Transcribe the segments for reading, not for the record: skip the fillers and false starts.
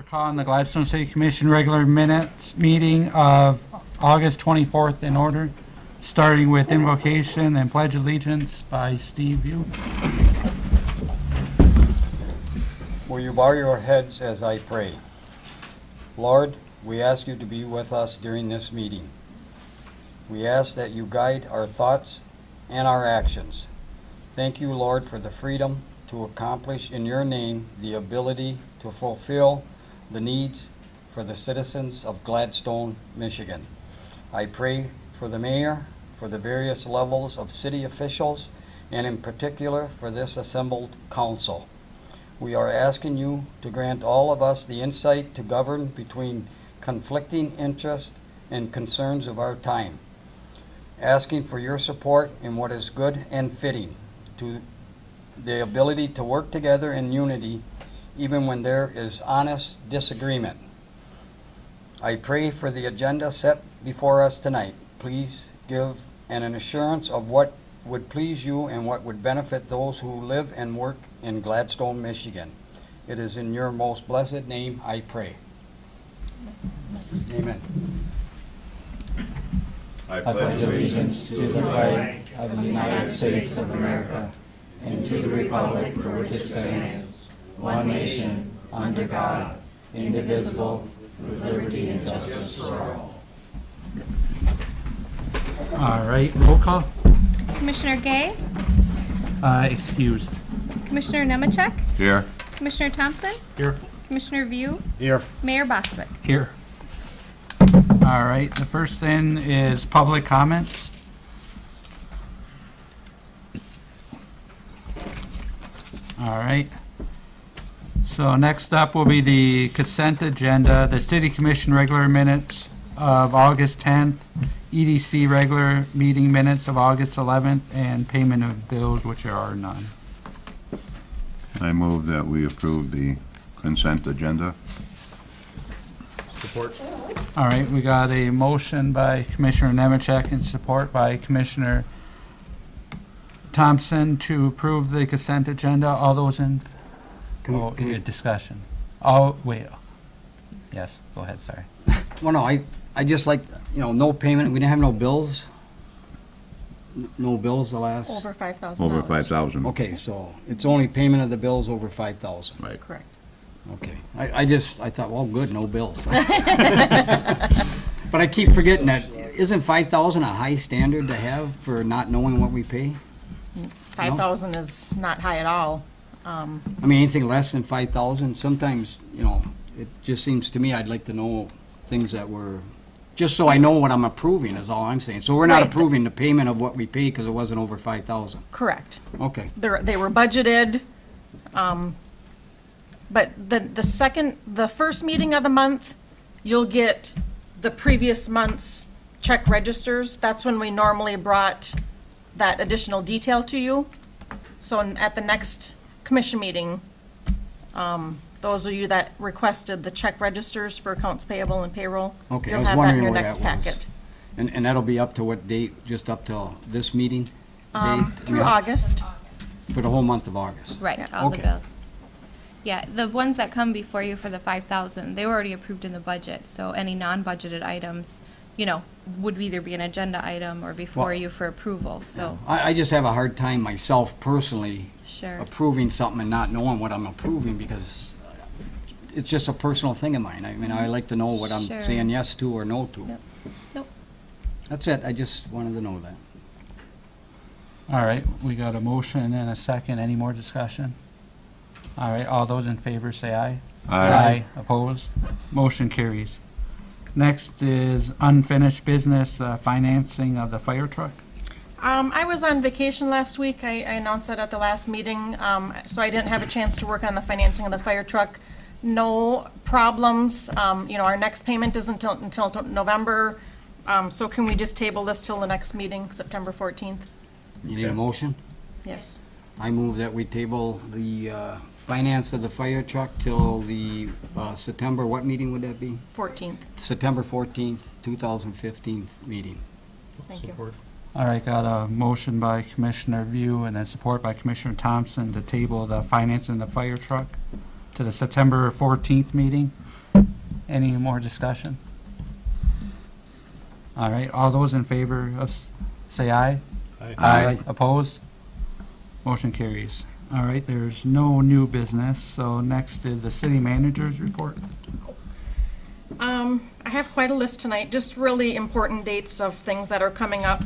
We're calling the Gladstone City Commission regular minutes meeting of August 24th in order, starting with invocation and pledge allegiance by Steve View. Will you bow your heads as I pray? Lord, we ask you to be with us during this meeting. We ask that you guide our thoughts and our actions. Thank you, Lord, for the freedom to accomplish in your name the ability to fulfill the needs for the citizens of Gladstone, Michigan. I pray for the mayor, for the various levels of city officials, and in particular for this assembled council. We are asking you to grant all of us the insight to govern between conflicting interests and concerns of our time, asking for your support in what is good and fitting, to the ability to work together in unity even when there is honest disagreement. I pray for the agenda set before us tonight. Please give an assurance of what would please you and what would benefit those who live and work in Gladstone, Michigan. It is in your most blessed name I pray. Amen. I pledge allegiance to the flag of the United States of America and to the republic for which it stands, one nation, under God, indivisible, with liberty and justice for all. All right, roll call. Commissioner Gay, Excused. Commissioner Nemechek, Here. Commissioner Thompson, Here. Commissioner View, Here. Mayor Bostwick. Here. All right, the first thing is public comments. All right. So next up will be the consent agenda, the City Commission regular minutes of August 10th, EDC regular meeting minutes of August 11th, and payment of bills, which are none. I move that we approve the consent agenda. Support. All right, we got a motion by Commissioner Nemechek and support by Commissioner Thompson to approve the consent agenda. All those in, discussion. Oh, wait. Yes, go ahead, sorry. Well, no, I just like, no payment. We didn't have no bills. No bills the last. Over $5,000. Over 5,000. Okay, so it's only payment of the bills over 5,000. Right. Correct. Okay. I thought, well, good, no bills. But I keep forgetting that, isn't 5,000 a high standard to have for not knowing what we pay? 5,000 is not high at all. I mean, anything less than 5,000, sometimes, it just seems to me I'd like to know things that were, just so I know what I'm approving is all I'm saying. So we're not Right. approving the payment of what we pay because it wasn't over 5,000. Correct. Okay. They were budgeted, but the first meeting of the month, you'll get the previous month's check registers. That's when we normally brought that additional detail to you. So at the next commission meeting, those of you that requested the check registers for accounts payable and payroll, Okay, I you'll was have that in wondering your where next that was. packet. And that'll be up to what date? Just up till this meeting? date? Through Yeah, August. For the whole month of August? Right, Yeah. all the Okay. bills. Yeah, the ones that come before you for the 5,000, they were already approved in the budget, so any non-budgeted items, would either be an agenda item or before Well- you for approval, so, I just have a hard time myself personally sure. approving something and not knowing what I'm approving because it's just a personal thing of mine. I mean, I like to know what I'm Sure. saying yes to or no to. Yep. Nope. That's it. I just wanted to know that. All right, we got a motion and a second. Any more discussion? All right, all those in favor say aye. Aye. Opposed? Motion carries. Next is unfinished business, financing of the fire truck. I was on vacation last week. I announced that at the last meeting, so I didn't have a chance to work on the financing of the fire truck. No problems. Our next payment isn't until November. So can we just table this till the next meeting, September 14th? You need a motion? Yes. I move that we table the finance of the fire truck till the September, what meeting would that be? 14th. September 14th, 2015 meeting. Thank you. Support. All right, got a motion by Commissioner View and then support by Commissioner Thompson to table the financing of the fire truck to the September 14th meeting. Any more discussion? All right, all those in favor of, say aye. Aye. Opposed? Motion carries. All right, there's no new business, so next is the city manager's report. I have quite a list tonight, just really important dates of things that are coming up.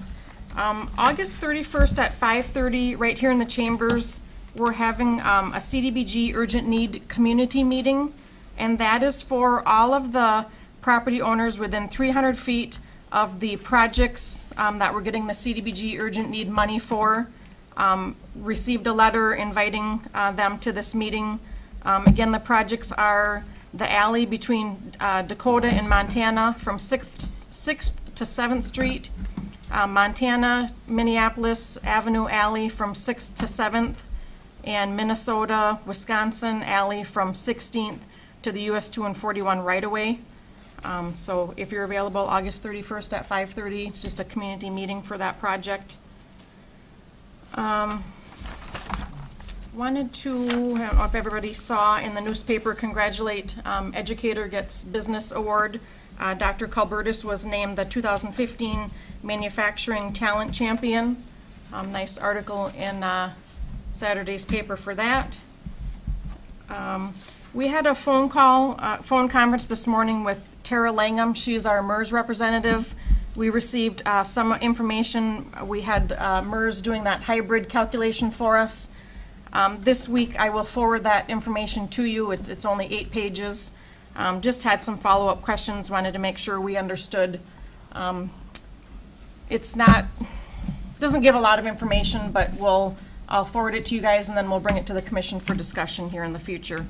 August 31st at 5:30, right here in the chambers, we're having a CDBG urgent need community meeting, and that is for all of the property owners within 300 feet of the projects that we're getting the CDBG urgent need money for. Received a letter inviting them to this meeting. Again, the projects are the alley between Dakota and Montana from 6th to 7th Street, Montana, Minneapolis Avenue Alley from 6th to 7th, and Minnesota, Wisconsin Alley from 16th to the US 2 and 41 right-of-way. So if you're available, August 31st at 5:30, it's just a community meeting for that project. Wanted to, I don't know if everybody saw in the newspaper, congratulate Educator Gets Business Award. Dr. Culbertus was named the 2015 Manufacturing Talent Champion. Nice article in Saturday's paper for that. We had a phone conference this morning with Tara Langham. She's our MERS representative. We received some information. We had MERS doing that hybrid calculation for us. This week, I will forward that information to you. It's only 8 pages. Just had some follow-up questions, wanted to make sure we understood. Doesn't give a lot of information, but I'll forward it to you guys, and then we'll bring it to the commission for discussion here in the future.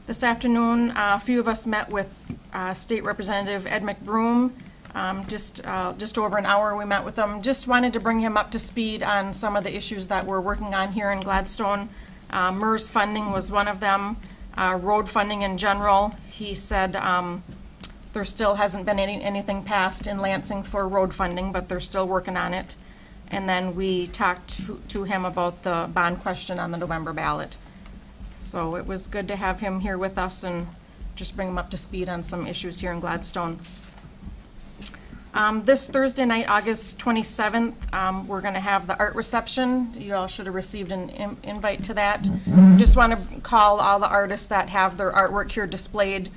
This afternoon, a few of us met with State Representative Ed McBroom. Just over an hour we met with him. Just wanted to bring him up to speed on some of the issues that we're working on here in Gladstone. MERS funding was one of them. Road funding in general. He said there still hasn't been anything passed in Lansing for road funding, but they're still working on it. And then we talked to him about the bond question on the November ballot. So it was good to have him here with us and just bring him up to speed on some issues here in Gladstone. This Thursday night, August 27th, we're going to have the art reception. You all should have received an invite to that. Just want to call all the artists that have their artwork here displayed,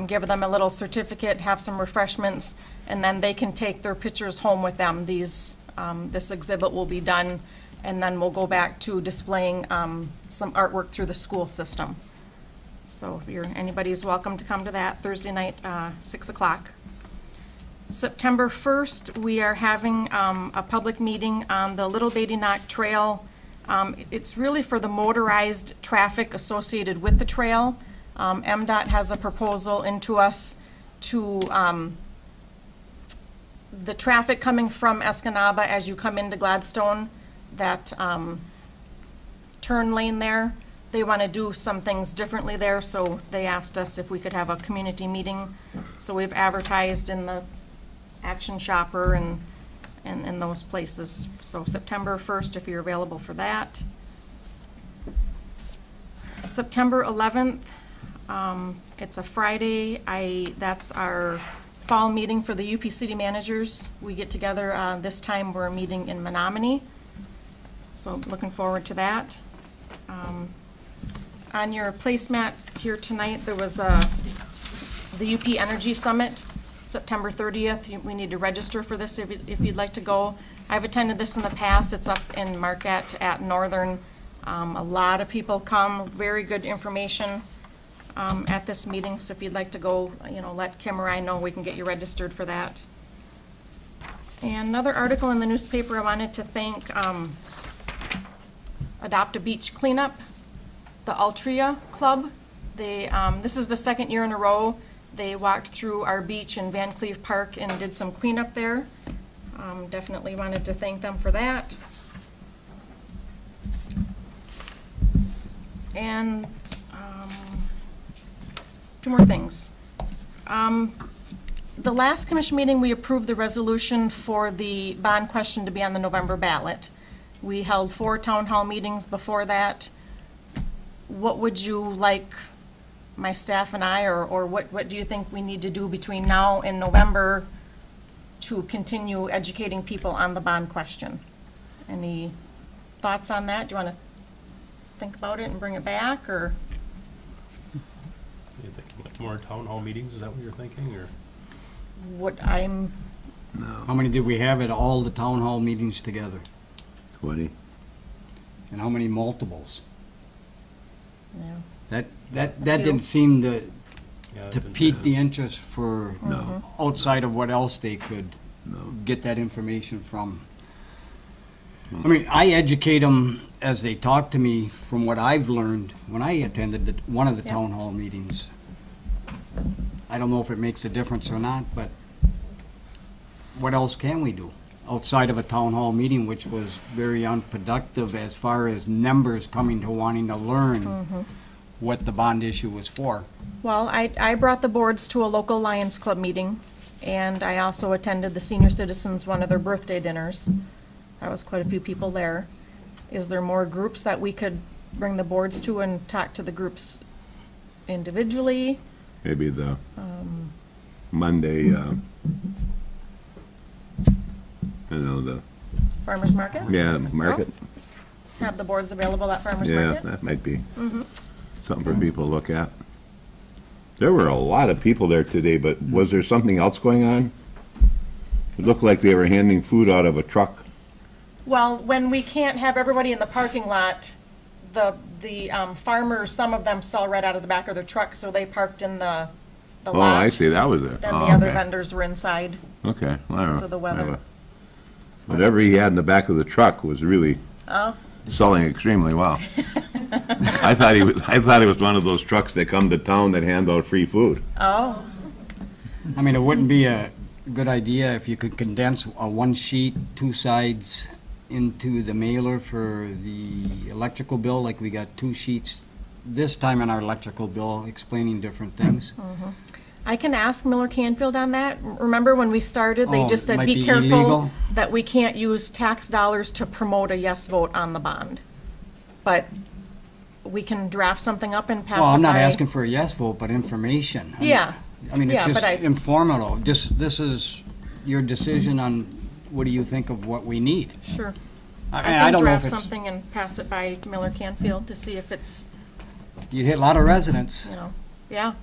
give them a little certificate, have some refreshments, and then they can take their pictures home with them. This exhibit will be done, and then we'll go back to displaying some artwork through the school system. So if anybody's welcome to come to that Thursday night, 6 o'clock. September 1st, we are having a public meeting on the Little Beatty Knock Trail. It's really for the motorized traffic associated with the trail. MDOT has a proposal into us to the traffic coming from Escanaba as you come into Gladstone, that turn lane there. They want to do some things differently there, so they asked us if we could have a community meeting. So we've advertised in the Action Shopper and those places. So September 1st, if you're available for that. September 11th, it's a Friday. That's our fall meeting for the UP City Managers. We get together, this time we're meeting in Menominee. So looking forward to that. On your placemat here tonight, there was the UP Energy Summit, September 30th. We need to register for this if you'd like to go. I've attended this in the past. It's up in Marquette at Northern. A lot of people come, very good information at this meeting. So if you'd like to go, let Kim or I know, we can get you registered for that. And another article in the newspaper, I wanted to thank Adopt a Beach Cleanup, the Altria Club. This is the second year in a row they walked through our beach in Van Cleve Park and did some cleanup there. Definitely wanted to thank them for that. And 2 more things. The last commission meeting, we approved the resolution for the bond question to be on the November ballot. We held 4 town hall meetings before that. What would you like my staff and I, or what do you think we need to do between now and November to continue educating people on the bond question? Any thoughts on that? Do you want to think about it and bring it back, or? You think like more town hall meetings, is that what you're thinking, or? What I'm, How many did we have at all the town hall meetings together? 20. And how many multiples? yeah. That didn't seem to Yeah, to didn't- pique the interest for No. outside of what else they could No. get that information from. I mean, I educate them as they talk to me from what I've learned when I attended one of the Yep. town hall meetings. I don't know if it makes a difference or not, but what else can we do outside of a town hall meeting, which was very unproductive as far as members coming to wanting to learn what the bond issue was for? Well, I brought the boards to a local Lions Club meeting, and I also attended the senior citizens, one of their birthday dinners. There was quite a few people there. Is there more groups that we could bring the boards to and talk to the groups individually? Maybe the Monday, the, Farmers market? yeah, market. Have the boards available at farmers Yeah, market? that might be something for people to look at. There were a lot of people there today, but was there something else going on? It looked like they were handing food out of a truck. Well, when we can't have everybody in the parking lot, the farmers, some of them sell right out of the back of their truck, so they parked in the lot. Oh, I see, that was it. Then Oh, the other okay. vendors were inside. Okay, well, I don't because know. of the weather. Whatever he had in the back of the truck was really Oh, selling extremely well. I thought he was one of those trucks that come to town that hand out free food. oh, I mean, it wouldn't be a good idea if you could condense a one sheet, two sides into the mailer for the electrical bill, like we got two sheets this time in our electrical bill explaining different things. I can ask Miller Canfield on that. Remember when we started, they Oh, just it said, might be be careful illegal? that we can't use tax dollars to promote a yes vote on the bond. But we can draft something up and pass it by. Well, I'm not asking for a yes vote, but information. Yeah, I mean, yeah, it's but just I- informational. Just, this is your decision on what do you think of what we need. sure. I I mean, I can don't know if draft it's, something and pass it by Miller Canfield to see if it's, you'd hit a lot of residents. yeah.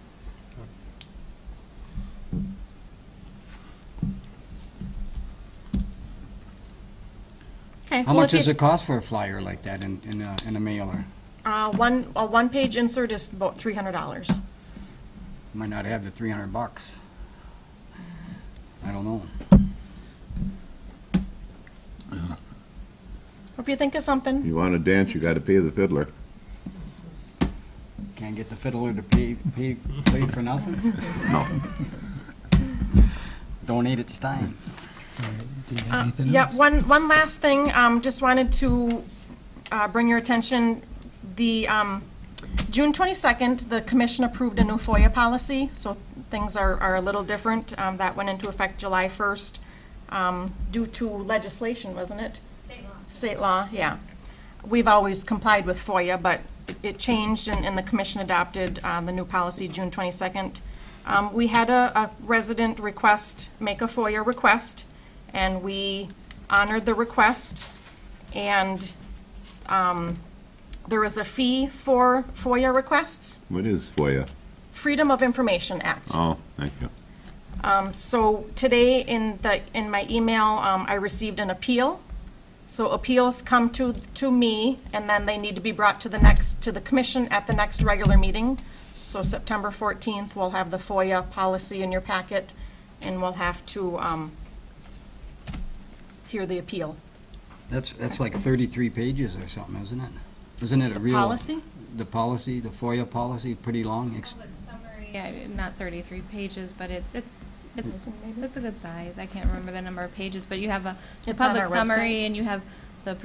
Okay. How well, much if does you- it cost for a flyer like that in a mailer? a one-page insert is about $300. Might not have the $300. I don't know. Hope you think of something. You want to dance, you got to pay the fiddler. Can't get the fiddler to play for nothing? No. Donate its time. Yeah, one last thing, just wanted to bring your attention, the June 22nd, the commission approved a new FOIA policy, so things are a little different. That went into effect July 1st due to legislation, wasn't it? State law. State law, yeah. We've always complied with FOIA, but it changed and the commission adopted the new policy June 22nd. We had a resident make a FOIA request, and we honored the request. And there is a fee for FOIA requests, What is FOIA? Freedom of Information Act. Oh, thank you. So today in my email, I received an appeal. So appeals come to me, and then they need to be brought to the commission at the next regular meeting. So September 14th, we'll have the FOIA policy in your packet, and we'll have to hear the appeal. That's like 33 pages or something, isn't it? Isn't it a real? Policy? The policy, the FOIA policy, pretty long. Public summary, yeah, not 33 pages, but it's a good size. I can't remember the number of pages, but you have the It's on public our summary website. and you have the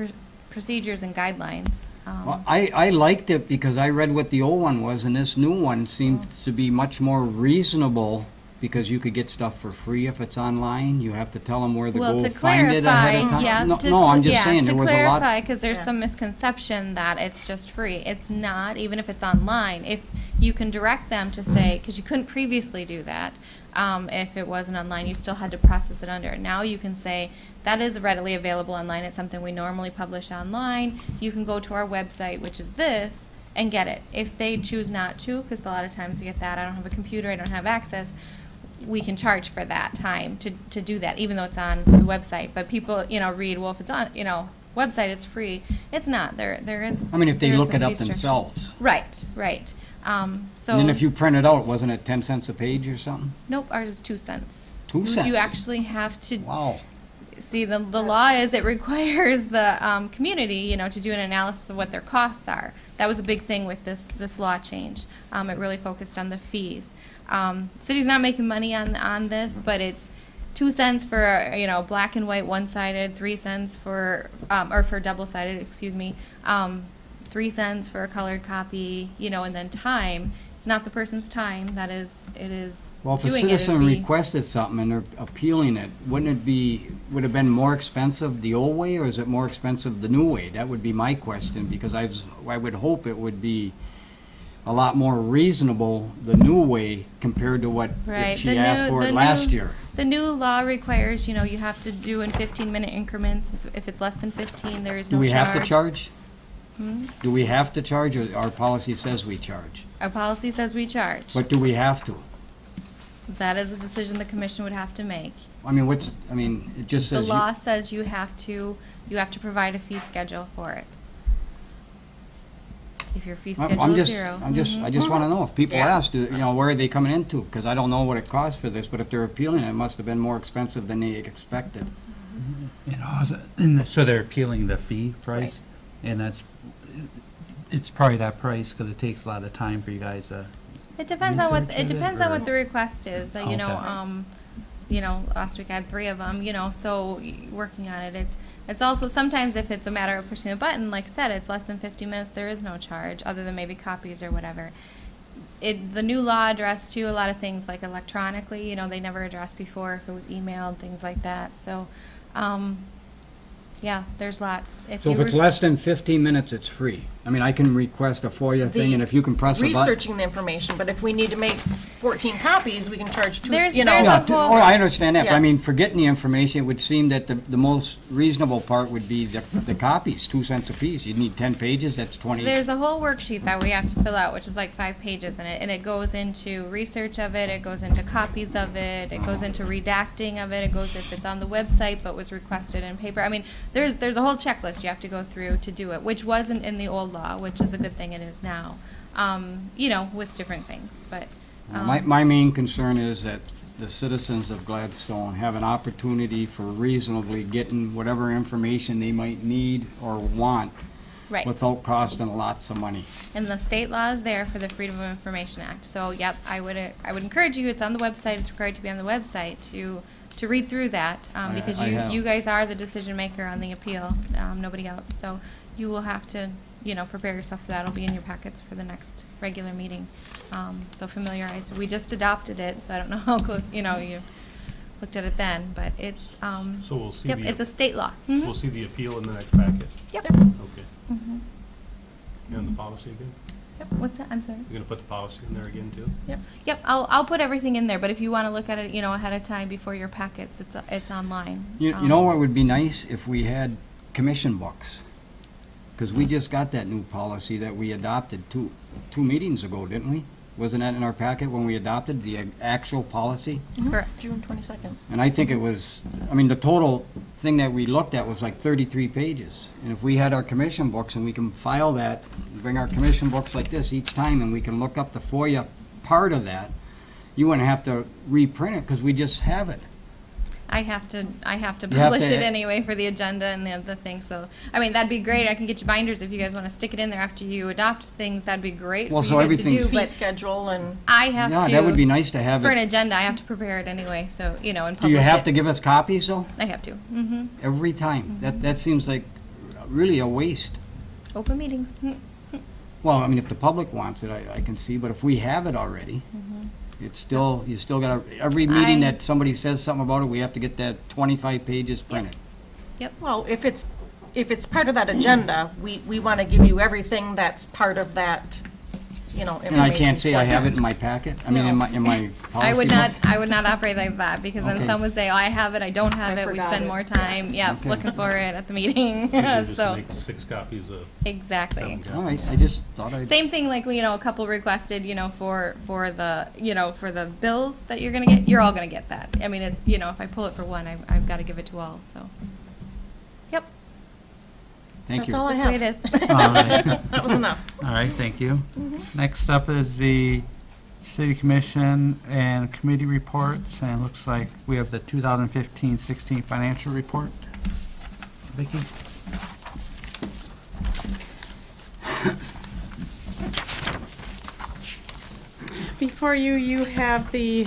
procedures and guidelines. Well, I liked it because I read what the old one was, and this new one seemed to be much more reasonable because you could get stuff for free if it's online. You have to tell them where to Well, go to find it ahead of clarify, time. yeah. No, I'm just saying, there was a To lot. clarify, because there's Yeah. some misconception that it's just free. It's not, even if it's online. If you can direct them to say, because you couldn't previously do that, if it wasn't online, you still had to process it under. Now you can say, that is readily available online. It's something we normally publish online. You can go to our website, which is this, and get it. If they choose not to, because a lot of times you get that, I don't have a computer, I don't have access, we can charge for that time to do that, even though it's on the website. But people, read, well, if it's on, website, it's free. It's not. There is. I mean, if they there is look a it up fee structure. themselves. Right, right. So. And then if you print it out, wasn't it 10 cents a page or something? Nope, ours is 2 cents. 2 cents? You actually have to. Wow. See, the law is it requires the community, to do an analysis of what their costs are. That was a big thing with this law change. It really focused on the fees. City's not making money on this, but it's 2 cents for black and white one-sided, 3 cents for or for double-sided, excuse me, 3 cents for a colored copy, and then time. It's not the person's time. It is. Well, if a doing it, it'd citizen be- requested something and they're appealing it, would it have been more expensive the old way, or is it more expensive the new way? That would be my question, because I would hope it would be a lot more reasonable the new way compared to what Right. if she asked for it last year. The new law requires, you have to do in 15-minute increments. If it's less than 15, there is no Do we charge. have to charge? Hmm? Do we have to charge, or our policy says we charge? Our policy says we charge. But do we have to? That is a decision the commission would have to make. It just The says. law says you have to provide a fee schedule for it. If your fee schedule is zero. I just want to know, if people Yeah. ask, where are they coming into? Because I don't know what it costs for this, but if they're appealing, it must have been more expensive than they expected. So they're appealing the fee price, and it's probably that price, because it takes a lot of time for you guys to. It depends on what, Research it it, depends on or- what the request is, Okay. last week I had 3 of them, so working on it, it's also sometimes if it's a matter of pushing a button, like I said, it's less than 50 minutes, there is no charge, other than maybe copies or whatever. The new law addressed too a lot of things like electronically, they never addressed before if it was emailed, things like that, so, yeah, there's lots. So if it's less than 15 minutes, it's free. I can request a FOIA thing, and if you can press a button. Researching the information, but if we need to make 14 copies, we can charge There's- you know. there's Yeah, a whole- I understand that, but Yeah. for getting the information, it would seem that the most reasonable part would be the copies, 2 cents a piece. You'd need 10 pages, that's 20. There's a whole worksheet that we have to fill out, which is like 5 pages in it, and it goes into research of it, it goes into copies of it, it goes into redacting of it, it goes if it's on the website but was requested in paper. There's a whole checklist you have to go through to do it, which wasn't in the old law, which is a good thing it is now, with different things, but. My main concern is that the citizens of Gladstone have an opportunity for reasonably getting whatever information they might need or want Right. without costing lots of money. And the state law is there for the Freedom of Information Act. So, yep, I would encourage you, it's on the website, it's required to be on the website, to read through that, because I have. you guys are the decision maker on the appeal, nobody else. So you will have to, prepare yourself for that. It'll be in your packets for the next regular meeting. So familiarize. We just adopted it, so I don't know how close, you looked at it then, but it's, So we'll see yep, the, it's a state law. Mhm. we'll see the appeal in the next packet. Yep. Okay. Mhm. And the policy again? Yep, what's that? I'm sorry. You're gonna put the policy in there again too? Yep, I'll put everything in there, but if you want to look at it, ahead of time before your packets, it's online. You know what would be nice? If we had commission books. Because we just got that new policy that we adopted two meetings ago, didn't we? Wasn't that in our packet when we adopted the actual policy? Correct. June 22nd. And I think it was, the total thing that we looked at was like 33 pages. And if we had our commission books and we can file that, bring our commission books like this each time, and we can look up the FOIA part of that, you wouldn't have to reprint it because we just have it. I have to You have publish to- it anyway for the agenda and the other thing, so, that'd be great. I can get you binders if you guys want to stick it in there after you adopt things, that'd be great for Well, you so guys to everything- do, Fee but schedule and. I have to. Yeah, that would be nice to have For an it. agenda, I have to prepare it anyway, so, and publish it. Do you have to give us copies though? I have to, mm-hmm. Every time? That seems like really a waste. Open meetings. Well, if the public wants it, I can see, but if we have it already, it's still, you still gotta, every meeting that somebody says something about it, we have to get that 25 pages printed. Well, if it's part of that agenda, we want to give you everything that's part of that information. And I can't say I for have this. it in my packet, I mean, No. in my policy I would book? not, I would not operate like that, because then Okay. some would say, oh, I have it, I don't have I it, we'd forgot spend it. more time, yeah, Okay. looking for it at the meeting, Easier just to so, make 6 copies of exactly. 7 copies. All right, I just thought I'd. Same thing, like, a couple requested, for the, for the bills that you're gonna get, you're all gonna get that. I mean, it's, if I pull it for one, I've gotta give it to all, so. Yep, Thank That's you. all I just the way have. it is. All right. That was enough. All right, thank you. Next up is the City Commission and committee reports, and it looks like we have the 2015-16 financial report. Vicki? Before you, you have the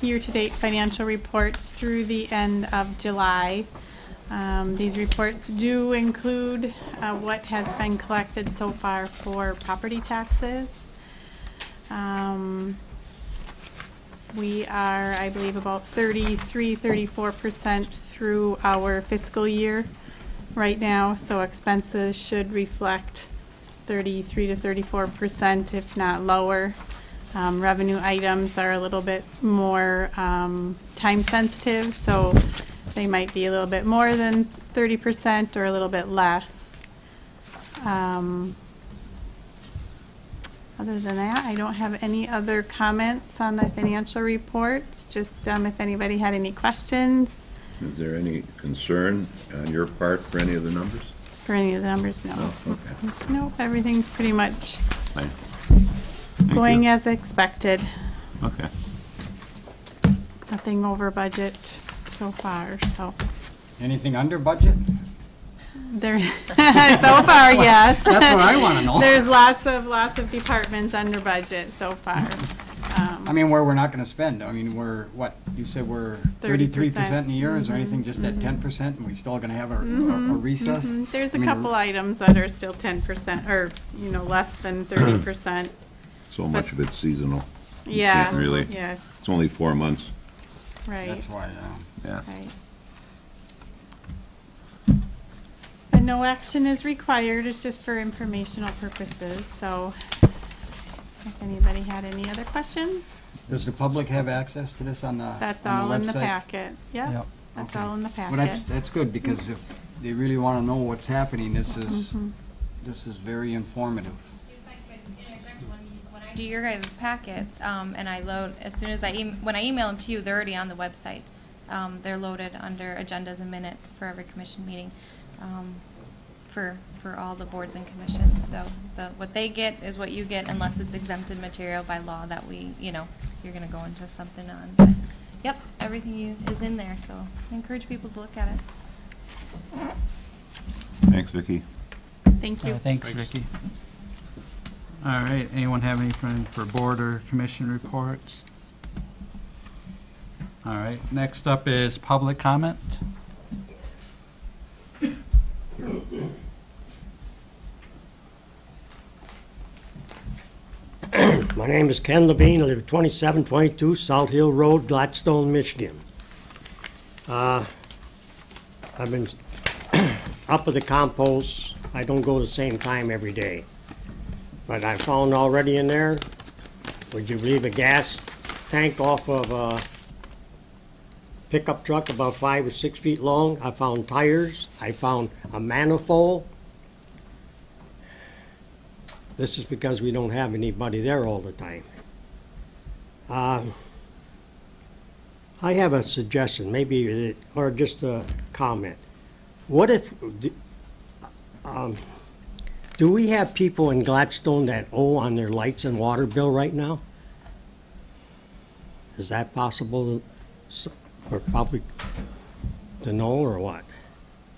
year-to-date financial reports through the end of July. These reports do include what has been collected so far for property taxes. We are, I believe, about 34% through our fiscal year right now, so expenses should reflect 33 to 34%, if not lower. Revenue items are a little bit more time sensitive, so they might be a little bit more than 30% or a little bit less. Other than that, I don't have any other comments on the financial reports, just if anybody had any questions Is there any concern on your part for any of the numbers? for any of the numbers, no. Oh, okay. Nope, everything's pretty much Fine. Thank going you. as expected. Okay. Nothing over budget so far, so. Anything under budget? There, so far, yes. That's what I wanna know. There's lots of departments under budget so far. I mean, where we're not gonna spend, I mean, we're, what, you said we're 33% 30%. in a year, is there anything just at 10%, and we still gonna have a recess? There's I a mean, couple items that are still 10%, or, less than 30%. So much of it's seasonal. You Yeah, can't really- yes, It's only 4 months. right, That's why, Yeah. right. But no action is required, it's just for informational purposes, so if anybody had any other questions, does the public have access to this on the website? that's all in the packet. Yep, Yep, that's okay. all in the Well, that's, packet. that's good, because if they really wanna know what's happening, this Mm-hmm. is very informative. If I could interject, when I do your guys' packets, and I load, as soon as when I email them to you, they're already on the website. They're loaded under agendas and minutes for every commission meeting, for all the boards and commissions. So what they get is what you get, unless it's exempted material by law that you're gonna go into something on. But, yep, everything is in there, so I encourage people to look at it. Thanks, Vicki. Thank you. Thanks, Vicki. All right, anyone have anything for board or commission reports? All right, next up is public comment. My name is Ken Levine. I live at 2722 South Hill Road, Gladstone, Michigan. I've been up with the compost. I don't go the same time every day. But I found already in there, would you believe, a gas tank off of a pickup truck about 5 or 6 feet long. I found tires. I found a manifold. This is because we don't have anybody there all the time. I have a suggestion, maybe, or just a comment. What if, do we have people in Gladstone that owe on their lights and water bill right now? Is that possible for public to know, or what?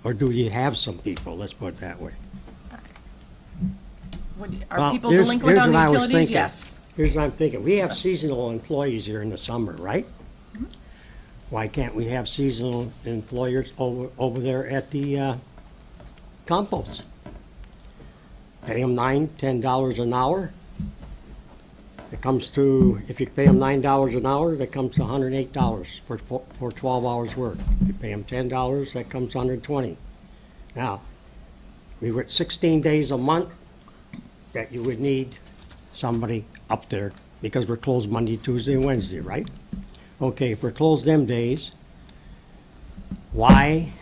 Or do you have some people, let's put it that way? Are Well, people here's- delinquent here's on what I was utilities? thinking. Yes. Here's what I'm thinking, we have seasonal employees here in the summer, right? Why can't we have seasonal employers over there at the compost? Pay them $9, $10 an hour. It comes to, if you pay them $9 an hour, that comes to $108 for 12 hours work. If you pay them $10, that comes to $120. Now, we were at 16 days a month that you would need somebody up there, because we're closed Monday, Tuesday, and Wednesday, right? Okay, if we're closed them days, why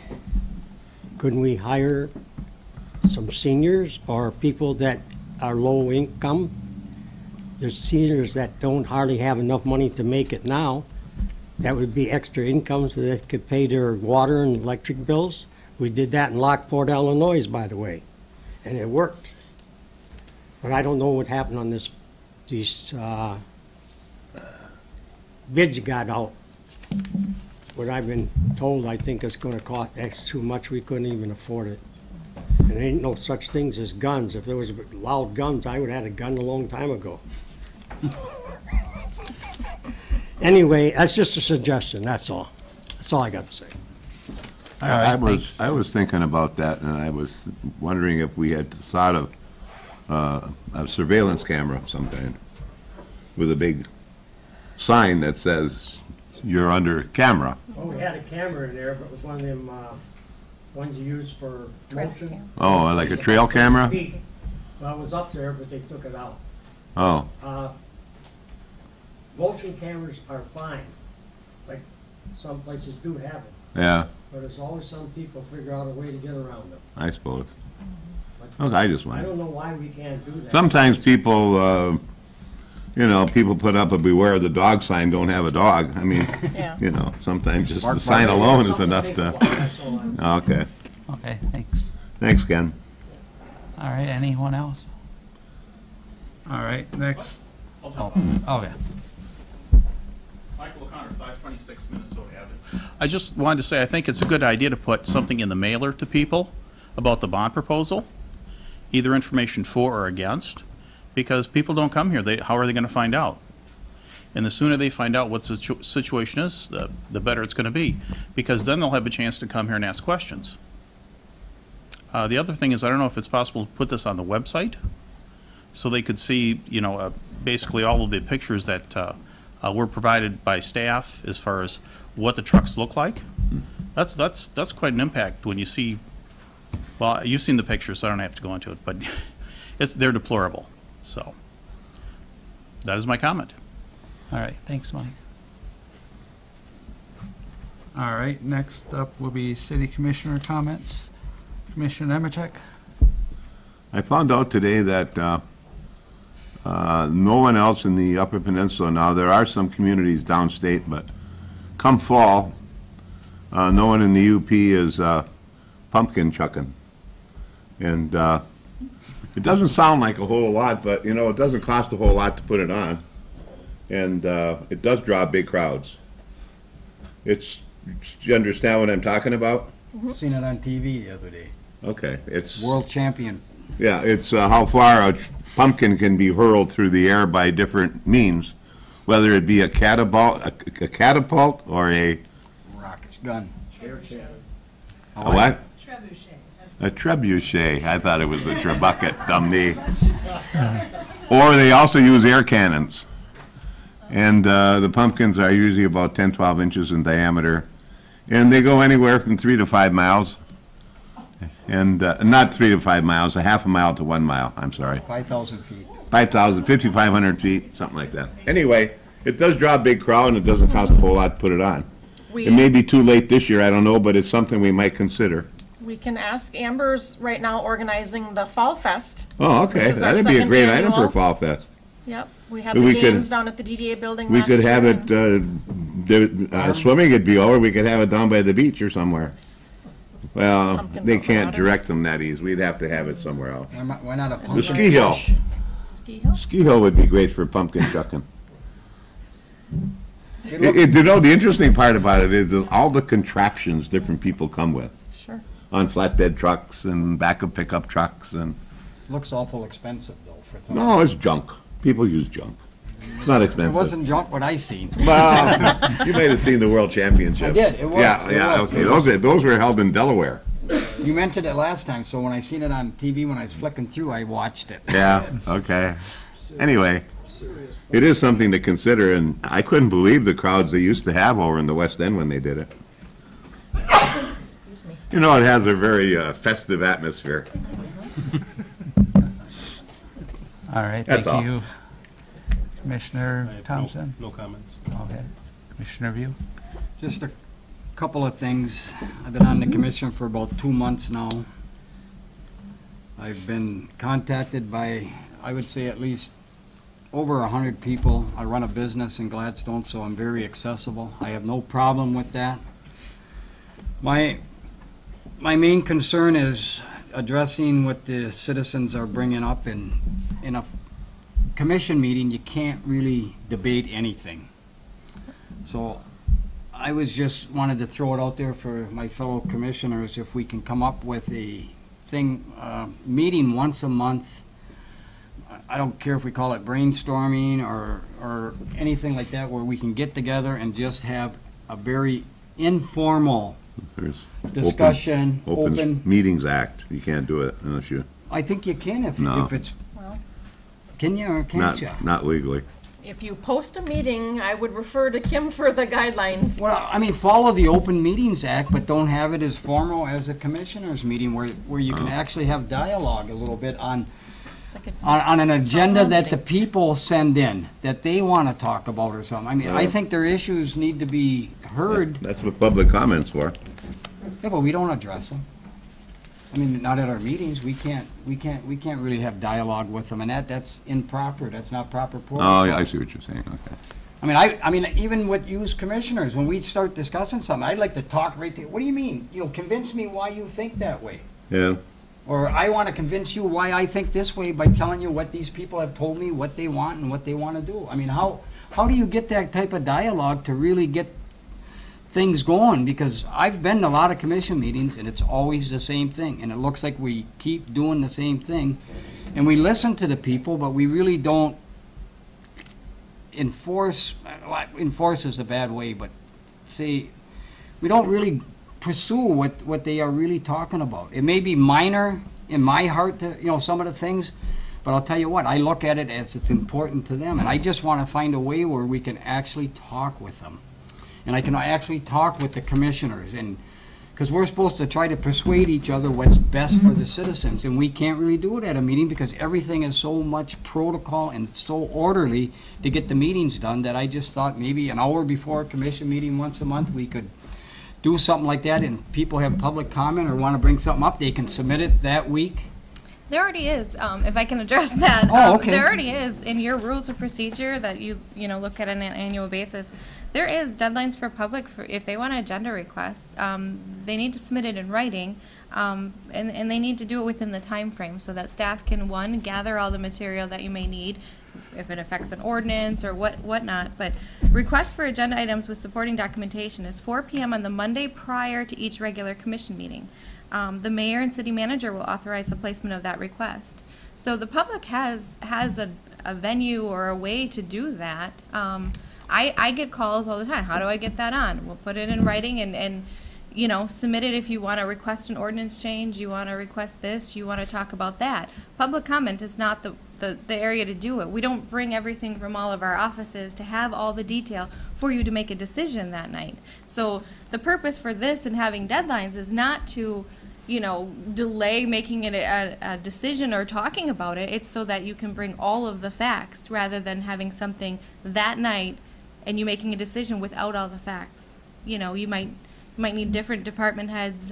couldn't we hire some seniors or people that are low income? There's seniors that don't hardly have enough money to make it now. That would be extra income so they could pay their water and electric bills. We did that in Lockport, Illinois, by the way, and it worked. But I don't know what happened on these bids got out. What I've been told, I think it's gonna cost X too much, we couldn't even afford it. And there ain't no such things as guns. If there was loud guns, I would've had a gun a long time ago. Anyway, that's just a suggestion, that's all. That's all I got to say. All right, I was thinking about that, and I was wondering if we had thought of a surveillance camera of some kind with a big sign that says you're under camera. Well, we had a camera in there, but it was one of them, ones you use for motion. Oh, like a trail camera? Well, it was up there, but they took it out. Oh, Motion cameras are fine, like some places do have them, yeah, but there's always some people figure out a way to get around them. I suppose. But Okay, I just I wondered. don't know why we can't do that. Sometimes people, people put up a beware of the dog sign, don't have a dog. I mean, Yeah. sometimes just Mark the sign by alone is Something enough think to, about, that's all I'm- okay. okay, thanks. Thanks, Ken. All right, anyone else? All right, next. Oh, yeah. Michael O'Connor, 526 Minnesota Avenue. I just wanted to say, I think it's a good idea to put something in the mailer to people about the bond proposal, either information for or against, because people don't come here. How are they going to find out? And the sooner they find out what the situation is, the better it's going to be, because then they'll have a chance to come here and ask questions. The other thing is, I don't know if it's possible to put this on the website, so they could see, basically all of the pictures that were provided by staff as far as what the trucks look like. That's quite an impact when you see. Well, you've seen the pictures, so I don't have to go into it, but they're deplorable. So that is my comment. All right, thanks, Mike. All right, next up will be city commissioner comments. Commissioner Nemechek? I found out today that no one else in the Upper Peninsula, now there are some communities downstate, but come fall, no one in the UP is pumpkin chucking. And it doesn't sound like a whole lot, but it doesn't cost a whole lot to put it on. And it does draw big crowds. Do you understand what I'm talking about? Seen it on TV the other day. Okay, it's World champion. yeah, it's how far a pumpkin can be hurled through the air by different means, whether it be a catapult or a Rockets gun. what? A trebuchet. I thought it was a trebuchet, dummy. Or they also use air cannons. And the pumpkins are usually about 10, 12 inches in diameter. And they go anywhere from 3 to 5 miles. And not 3 to 5 miles, a half a mile to 1 mile, I'm sorry. 5,000 feet. 5,500 feet, something like that. Anyway, it does draw a big crowd and it doesn't cost a whole lot to put it on. It may be too late this year, I don't know, but it's something we might consider. We can ask. Amber's right now organizing the Fall Fest. Oh, okay, This is our that'd be a second great item for annual. Fall Fest. Yep, we had We the could- games down at the DDA building We last could year. have it, swimming would be over, we could have it down by the beach or somewhere. Well, Pumpkins they out the can't water. direct them that easy, we'd have to have it somewhere else. Why not a pumpkin? The ski hill, Ski Hill? ski hill would be great for pumpkin chucking. The interesting part about it is that all the contraptions different people come with, Sure. on flatbed trucks and back of pickup trucks and, Looks awful expensive though for some. no, it's junk. People use junk. It's not It expensive. wasn't junk what I seen. Well, you might have seen the World Championships. I did, it was, Yeah, it yeah, was, okay, it was. those were held in Delaware. You mentioned it last time, so when I seen it on TV, when I was flicking through, I watched it. Yeah, okay. Anyway, it is something to consider, and I couldn't believe the crowds they used to have over in the West End when they did it. It has a very festive atmosphere. All right, That's thank all. you. Commissioner I have Thompson? No comments. Okay. Commissioner View? Just a couple of things. I've been on the commission for about 2 months now. I've been contacted by, I would say, at least over 100 people. I run a business in Gladstone, so I'm very accessible. I have no problem with that. My main concern is addressing what the citizens are bringing up. In a commission meeting, you can't really debate anything. So I just wanted to throw it out there for my fellow commissioners, if we can come up with a thing, meeting once a month. I don't care if we call it brainstorming or anything like that, where we can get together and just have a very informal There's discussion, Open open. Meetings Act. You can't do it unless you, I think you can No. if it's, can you or can't you? not legally. If you post a meeting, I would refer to Kim for the guidelines. Well, I mean, follow the Open Meetings Act, but don't have it as formal as a commissioners meeting where you can actually have dialogue a little bit on an agenda that the people send in, that they want to talk about or something. I mean, I think their issues need to be heard, That's what public comment's for. yeah, but we don't address them. I mean, not at our meetings, we can't really have dialogue with them, and that's improper, that's not proper Oh, protocol. yeah, I see what you're saying, okay. I mean, even with you as commissioners, when we start discussing something, I'd like to talk right there. What do you mean? Convince me why you think that way. Yeah, Or I want to convince you why I think this way by telling you what these people have told me, what they want and what they want to do. I mean, how do you get that type of dialogue to really get things going? Because I've been to a lot of commission meetings and it's always the same thing. And it looks like we keep doing the same thing. And we listen to the people, but we really don't enforce is a bad way, but say, we don't really pursue what they are really talking about. It may be minor in my heart, some of the things, but I'll tell you what, I look at it as it's important to them, and I just want to find a way where we can actually talk with them. And I can actually talk with the commissioners, and because we're supposed to try to persuade each other what's best for the citizens, and we can't really do it at a meeting because everything is so much protocol and so orderly to get the meetings done that I just thought maybe an hour before a commission meeting once a month, we could do something like that, and people have public comment or want to bring something up, they can submit it that week. There already is, if I can address that. Oh, okay. There already is in your rules of procedure that you look at on an annual basis. There is deadlines for public if they want agenda requests. They need to submit it in writing, and they need to do it within the time frame so that staff can, one, gather all the material that you may need if it affects an ordinance or whatnot. But requests for agenda items with supporting documentation is 4 p.m. on the Monday prior to each regular commission meeting. The mayor and city manager will authorize the placement of that request. So the public has a venue or a way to do that. I get calls all the time. How do I get that on? We'll put it in writing and submit it if you want to request an ordinance change, you want to request this, you want to talk about that. Public comment is not the area to do it. We don't bring everything from all of our offices to have all the detail for you to make a decision that night. So the purpose for this and having deadlines is not to delay making it a decision or talking about it. It's so that you can bring all of the facts rather than having something that night and you making a decision without all the facts. You might need different department heads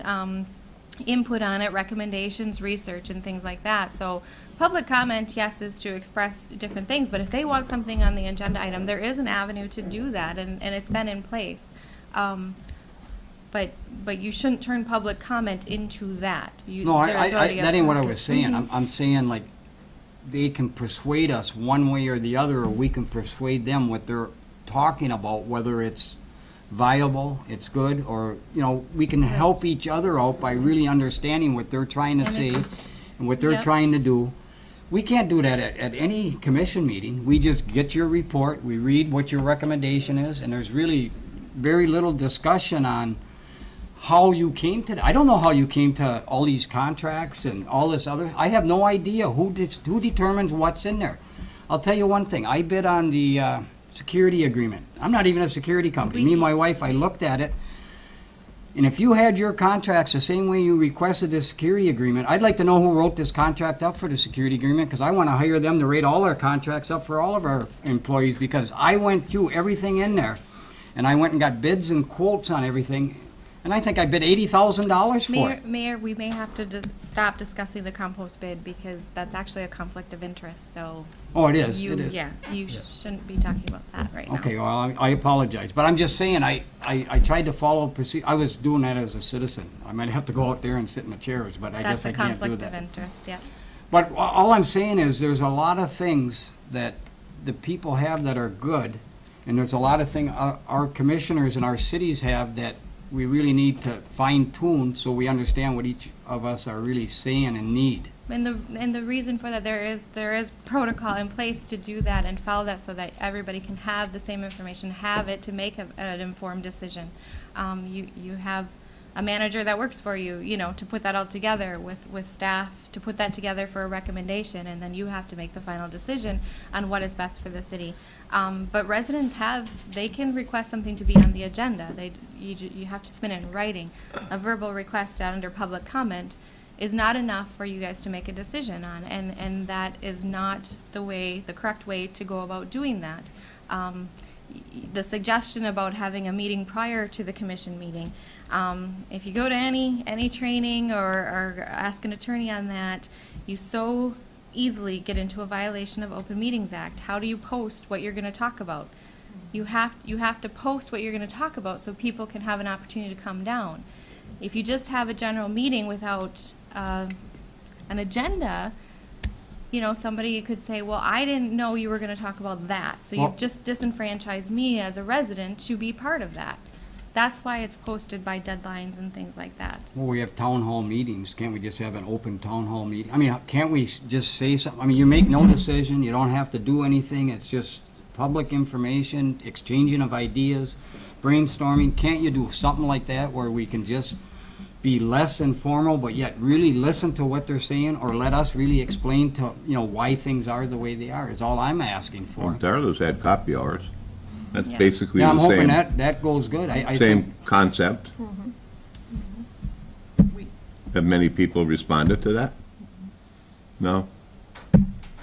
input on it, recommendations, research, and things like that. So public comment, yes, is to express different things, but if they want something on the agenda item, there is an avenue to do that, and it's been in place. But you shouldn't turn public comment into that. No, that ain't what I was saying. I'm saying, like, they can persuade us one way or the other, or we can persuade them what they're talking about, whether it's viable, it's good, or, we can help each other out by really understanding what they're trying to say and what they're trying to do. We can't do that at any commission meeting. We just get your report, we read what your recommendation is, and there's really very little discussion on how you came to that. I don't know how you came to all these contracts and all this other. I have no idea who determines what's in there. I'll tell you one thing. I bid on the security agreement. I'm not even a security company. Me and my wife, I looked at it. And if you had your contracts the same way you requested this security agreement, I'd like to know who wrote this contract up for the security agreement, because I want to hire them to rate all our contracts up for all of our employees, because I went through everything in there, and I went and got bids and quotes on everything, and I think I bid $80,000 for it. Mayor, we may have to stop discussing the compost bid because that's actually a conflict of interest, so. Oh, it is, You, it is. yeah, you shouldn't be talking about that right now. Okay, well, I apologize, but I'm just saying, I tried to follow procedure. I was doing that as a citizen. I might have to go out there and sit in the chairs, but I guess I can't do That's a conflict of that. interest, yeah. But all I'm saying is, there's a lot of things that the people have that are good, and there's a lot of things our commissioners and our cities have that we really need to fine tune so we understand what each of us are really saying and need. And the reason for that, there is protocol in place to do that and follow that so that everybody can have the same information, have it to make an informed decision. You have a manager that works for you, you know, to put that all together with staff, to put that together for a recommendation, and then you have to make the final decision on what is best for the city. But residents they can request something to be on the agenda. You have to submit it in writing. A verbal request out under public comment is not enough for you guys to make a decision on, and that is not the correct way to go about doing that. The suggestion about having a meeting prior to the commission meeting, if you go to any training or ask an attorney on that, you so easily get into a violation of Open Meetings Act. How do you post what you're going to talk about? You have to post what you're going to talk about so people can have an opportunity to come down. If you just have a general meeting without an agenda, you know, somebody could say, well, I didn't know you were going to talk about that. So you've just disenfranchised me as a resident to be part of that. That's why it's posted by deadlines and things like that. Well, we have town hall meetings. Can't we just have an open town hall meeting? I mean, can't we just say something? I mean, you make no decision. You don't have to do anything. It's just public information, exchanging of ideas, brainstorming. Can't you do something like that where we can just be less informal, but yet really listen to what they're saying, or let us really explain to, you know, why things are the way they are, is all I'm asking for. Well, Darla's had coffee hours. That's Yeah. basically Yeah, I'm the hoping same, that goes good. I same think, concept. Have many people responded to that? No?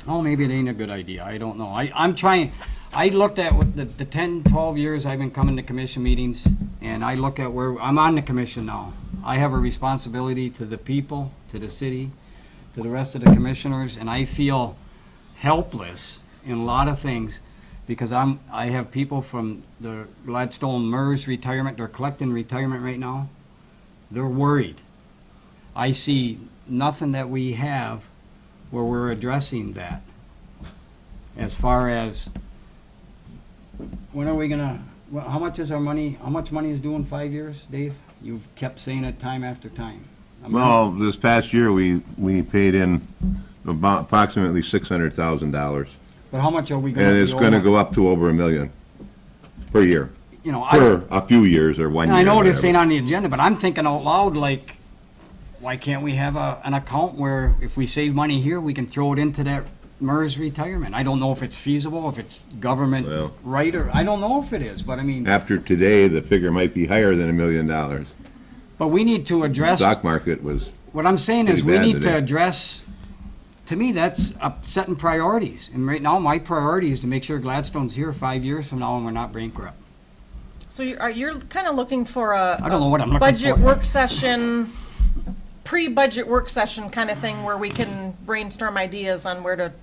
oh, maybe it ain't a good idea. I don't know. I'm trying, I looked at what the 10, 12 years I've been coming to commission meetings, and I look at where, I'm on the commission now. I have a responsibility to the people, to the city, to the rest of the commissioners, and I feel helpless in a lot of things because I have people from the Gladstone MERS retirement, they're collecting retirement right now. They're worried. I see nothing that we have where we're addressing that. As far as, when are we gonna, how much is our money, how much money is due in 5 years, Dave? You've kept saying it time after time. Well, this past year, we paid in about approximately $600,000. But how much are we gonna And be it's gonna over? go up to over $1 million per year, You know, for a few years or 1 year. I know this whatever. ain't on the agenda, but I'm thinking out loud, like, why can't we have an account where if we save money here, we can throw it into that MERS retirement? I don't know if it's feasible, if it's government Well- right, or, I don't know if it is, but I mean, After today, the figure might be higher than $1 million. but we need to address, Stock market was, what I'm saying is, pretty we bad need to today. address, to me, that's setting priorities. And right now, my priority is to make sure Gladstone's here 5 years from now and we're not bankrupt. So you're kind of looking for a I don't know what I'm looking budget for. work session, pre-budget work session kind of thing where we can brainstorm ideas on where to.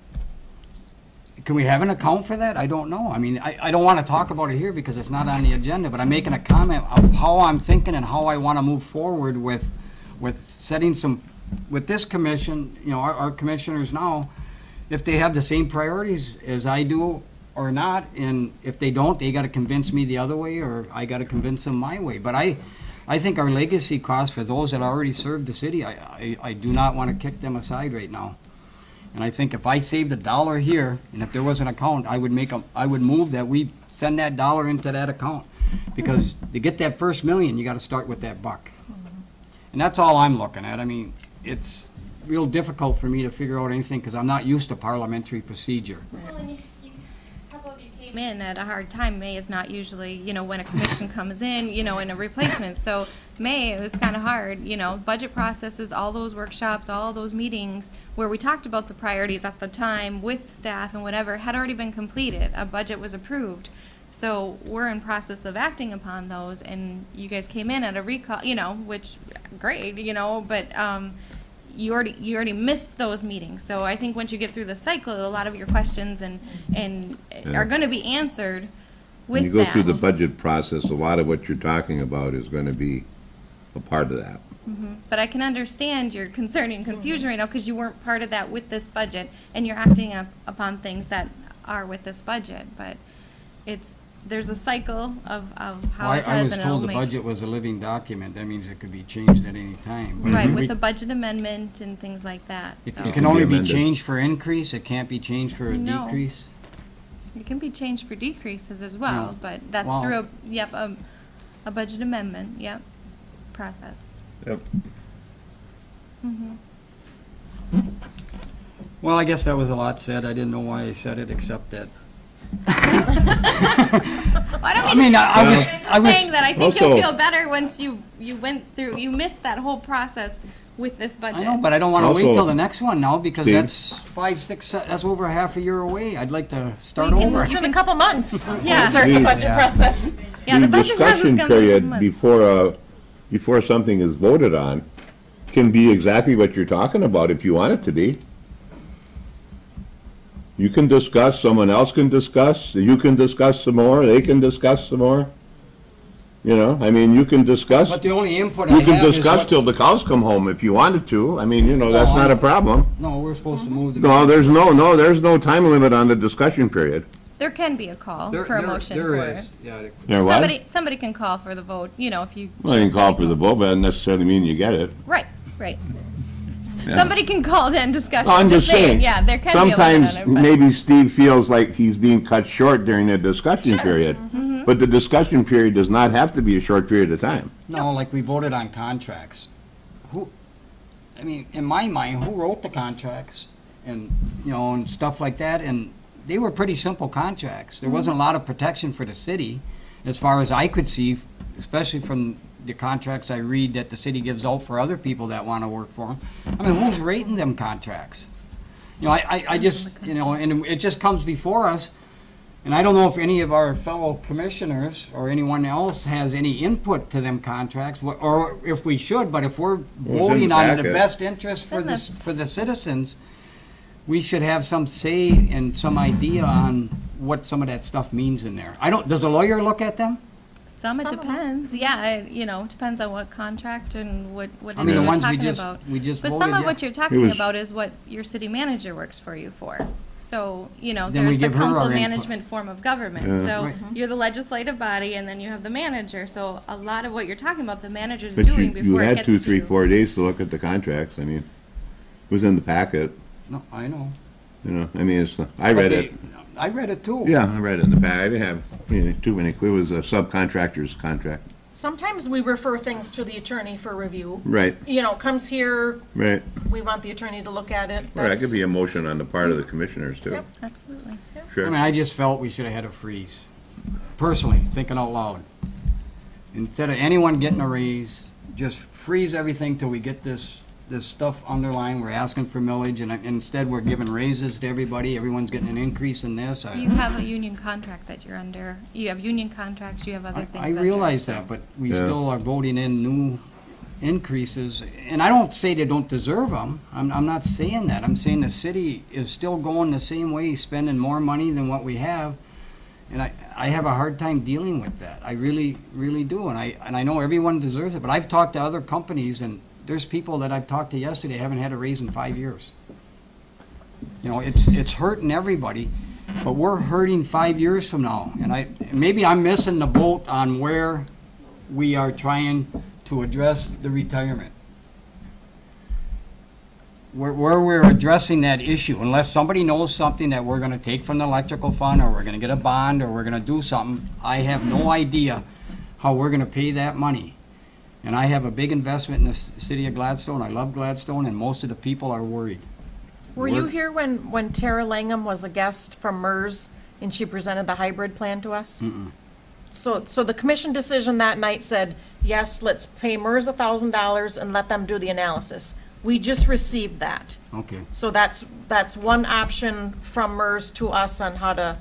Can we have an account for that? I don't know. I mean, I don't want to talk about it here because it's not on the agenda, but I'm making a comment of how I'm thinking and how I want to move forward with setting some, with this commission, you know, our commissioners now, if they have the same priorities as I do or not, and if they don't, they got to convince me the other way, or I got to convince them my way. But I think our legacy costs for those that already served the city, I do not want to kick them aside right now. And I think if I saved $1 here, and if there was an account, I would move that we send that dollar into that account. Because to get that first million, you gotta start with that buck. And that's all I'm looking at. I mean, it's real difficult for me to figure out anything, because I'm not used to parliamentary procedure. Well, and a couple of you came in at a hard time. May is not usually, you know, when a commission comes in, you know, in a replacement. So May, it was kind of hard, you know, budget processes, all those workshops, all those meetings where we talked about the priorities at the time with staff and whatever had already been completed. A budget was approved. So we're in process of acting upon those, and you guys came in at a recall, you know, which, great, you know, but you already missed those meetings. So I think once you get through the cycle, a lot of your questions and are going to be answered with When you go through the that. budget process, a lot of what you're talking about is going to be a part of that. But I can understand your concern and confusion right now because you weren't part of that with this budget, and you're acting upon things that are with this budget. But there's a cycle of how it does, I was and told it'll the budget was a living document. That means it could be changed at any time. But Right, we- with a budget amendment and things like that, It so. it can only be amended. changed for increase, it can't be changed for a No. decrease? It can be changed for decreases as well, No. but that's Well- through a budget amendment, process. Yep. Well, I guess that was a lot said. I didn't know why I said it, except that. I don't I mean mean, to I was- I'm was- saying that I think you'll Also- feel better once you went through, you missed that whole process with this budget. I know, but I don't want to wait Also- till the next one now, because Steve? that's 5, 6, that's over half a year away. I'd like to start We can- over. It's in a couple months. Yeah. Start the The- budget process. Yeah, the budget process discussion comes in a period month. before something is voted on can be exactly what you're talking about if you want it to be. You can discuss, someone else can discuss, you can discuss some more, they can discuss some more. You know, I mean, you can discuss, But the only input I you can have is discuss what... till the cows come home if you wanted to. I mean, you know, that's No, not I- a problem. No, we're supposed to move the... No, there's no time limit on the discussion period. There can be a call for a motion There for is, it. yeah. There what? Somebody can call for the vote, you know, if you. Well, you choose can call to for the vote, but that doesn't necessarily mean you get it. Right. Yeah. Somebody can call to end discussion. I'm just saying. Yeah, there can be a limit on Sometimes it, but. maybe Steve feels like he's being cut short during the discussion period. Mm-hmm. But the discussion period does not have to be a short period of time. No, like we voted on contracts. I mean, in my mind, who wrote the contracts? And, you know, and stuff like that, and they were pretty simple contracts. There wasn't a lot of protection for the city, as far as I could see, especially from the contracts I read that the city gives out for other people that want to work for them. I mean, who's rating them contracts? You know, I just, you know, and it just comes before us, and I don't know if any of our fellow commissioners or anyone else has any input to them contracts, or if we should, but if we're in the voting on the packet. best interest for It's in this, for the citizens, we should have some say and some idea on what some of that stuff means in there. Does a lawyer look at them? Some it depends, yeah, you know, depends on what contract and what it I is mean, the you're ones talking we just about. voted, But some of yeah. what you're It talking was- about is what your city manager works for you for. So, you know, Then we there's the give her our council input. management form of government. Yeah. So Right. you're the legislative body and then you have the manager. So a lot of what you're talking about, the manager's But doing you before it had gets 2, to 3, you. 4 days to look at the contracts. I mean, it was in the packet, No, I know. you know, I mean, I read it. I read it too. Yeah, I read it in the packet. I didn't have, too many, it was a subcontractor's contract. Sometimes we refer things to the attorney for review. Right, You know, comes here, right. we want the attorney to look at it. Or that could be a That's- motion on the part of the commissioners too. Yep. Absolutely. I mean, Sure. I just felt we should have had a freeze. Personally, thinking out loud. Instead of anyone getting a raise, just freeze everything till we get this stuff underlined. We're asking for millage, and instead we're giving raises to everybody. Everyone's getting an increase in this. You have a union contract that you're under. You have union contracts, you have other things I under, realize so- that, but we Yeah. still are voting in new increases. And I don't say they don't deserve them. I'm not saying that. I'm saying the city is still going the same way, spending more money than what we have. And I have a hard time dealing with that. I really, really do. And I know everyone deserves it, but I've talked to other companies, and there's people that I've talked to yesterday haven't had a raise in 5 years. You know, it's hurting everybody, but we're hurting 5 years from now. And maybe I'm missing the boat on where we are trying to address the retirement. Where we're addressing that issue, unless somebody knows something that we're gonna take from the electrical fund, or we're gonna get a bond, or we're gonna do something, I have no idea how we're gonna pay that money. And I have a big investment in the city of Gladstone. I love Gladstone, and most of the people are worried. Were you here when Tara Langham was a guest from MERS and she presented the hybrid plan to us? So the commission decision that night said, yes, let's pay MERS $1,000 and let them do the analysis. We just received that. Okay. So that's one option from MERS to us on how to,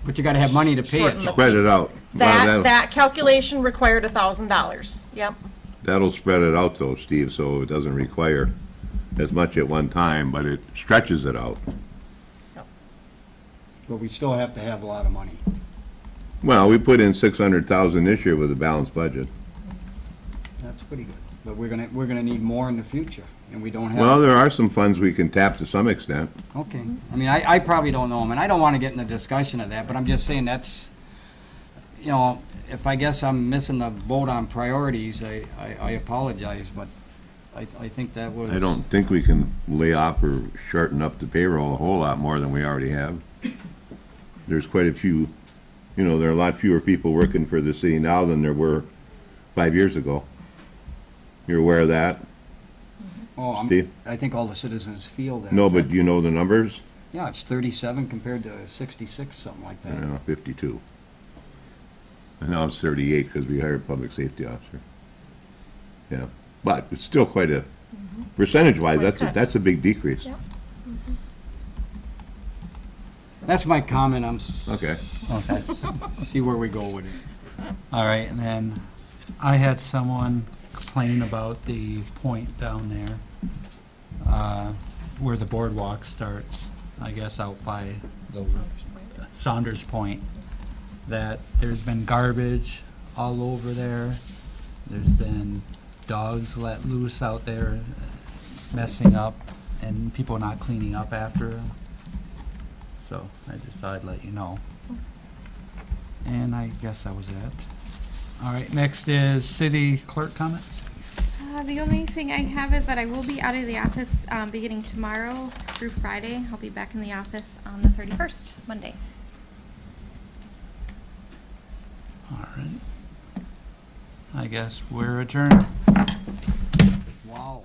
But you gotta have money to pay it, Shorten the- though. Spread it out. Well, that calculation required $1,000. Yep. that'll spread it out though, Steve, so it doesn't require as much at one time, but it stretches it out. But we still have to have a lot of money. Well, we put in 600,000 this year with a balanced budget. That's pretty good. But we're gonna need more in the future, and we don't have. Well, there are some funds we can tap to some extent. Okay. I mean, I probably don't know them, and I don't want to get in the discussion of that, but I'm just saying that's, you know, if I guess I'm missing the boat on priorities, I apologize, but I think that was. I don't think we can lay off or shorten up the payroll a whole lot more than we already have. There's quite a few, you know, there are a lot fewer people working for the city now than there were 5 years ago. You're aware of that? Oh, Steve? I think all the citizens feel that. No, but you know the numbers? Yeah, it's 37 compared to 66, something like that. 52. And now it's 38 because we hired a public safety officer. Yeah, but it's still quite a, percentage-wise, that's a big decrease. Yep. That's my comment. Okay. Okay. See where we go with it. All right, and then I had someone complain about the point down there, where the boardwalk starts, I guess out by the Saunders Point, that there's been garbage all over there. There's been dogs let loose out there messing up, and people not cleaning up after them. So I just thought I'd let you know. And I guess that was it. All right, next is city clerk comments. The only thing I have is that I will be out of the office beginning tomorrow through Friday. I'll be back in the office on the 31st, Monday. All right. I guess we're adjourned. Wow.